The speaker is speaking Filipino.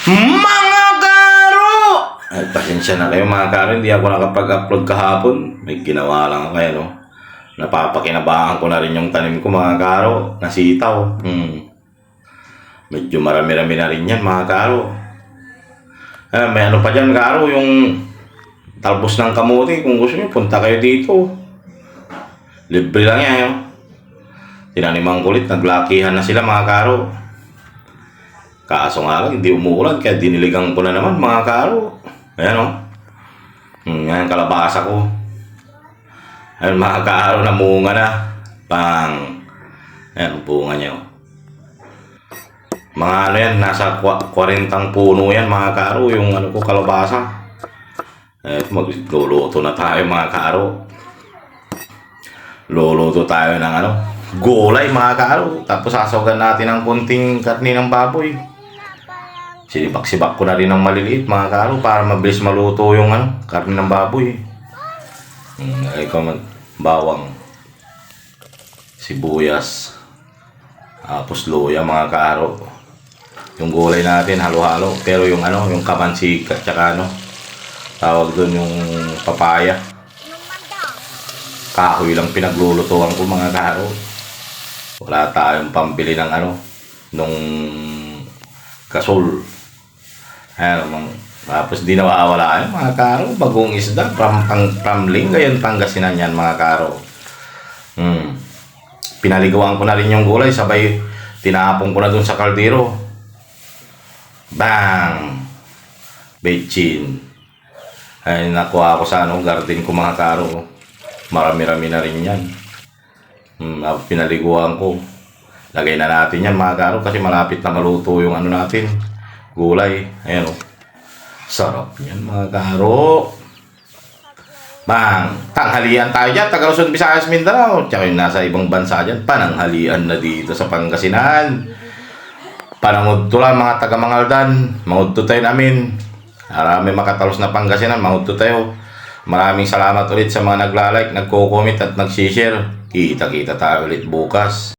Mga karo! Ay, pasensya na kayo mga karo, hindi ako nakapag-upload kahapon. May ginawa lang ako kayo, no? Napapakinabangan ko na rin yung tanim ko mga karo, na sitaw. Medyo marami-rami na rin yan mga karo. May ano pa dyan karo, yung talbos ng kamote. Kung gusto nyo, punta kayo dito. Libre lang yan, yun. Tinanimang kulit, naglakihan na sila mga karo. Kaso nga lang, hindi umuulan, kaya diniligang ko na naman mga karo. Ayan o. Yan, kalabasa ko. Ayan mga karo, namunga na. Pang. Ayan, bunga niya o. Mga ano yan, nasa 40 puno yan mga karo, yung ano ko, kalabasa. Ayan, magluluto na tayo mga karo. Luluto tayo ng ano, gulay mga karo. Tapos sasawagan natin ng kunting karni ng baboy. Sinibak-sibak ko na rin ng maliliit mga karo para mabilis maluto yung ano, karne ng baboy. Lagay ko bawang, sibuyas, tapos luya mga karo. Yung gulay natin halo-halo, pero yung ano, yung kamansika at saka ano, tawag doon yung papaya. Kahoy lang pinaglulutuan ko mga karo. Wala tayong pambili ng ano, nung gasol. Ayan, tapos di nawawala yan mga karo. Bagong isda from Lingayen, Pangasinan yan mga karo. Pinaliguan ko na rin yung gulay, sabay tinapon ko na dun sa kaldero. Bang! Bechin. Ay, nakuha ko sa ano, garden ko mga karo. Marami-rami na rin yan. Pinaliguan ko. Lagay na natin yan mga karo kasi malapit na maluto yung ano natin, gulay. Ayan o. Sarap yan mga karo. Bang! Tanghalian tayo dyan, taga Luzon, Visayas, Mindanao. Tsaka yung nasa ibang bansa dyan, pananghalian na dito sa Pangasinan. Panangudto lang mga taga Mangaldan. Mangudto tayo namin. Marami makatalos na Pangasinan, mangudto tayo. Maraming salamat ulit sa mga nagla-like, nagko-comment at nag-share. Kita-kita tayo ulit bukas.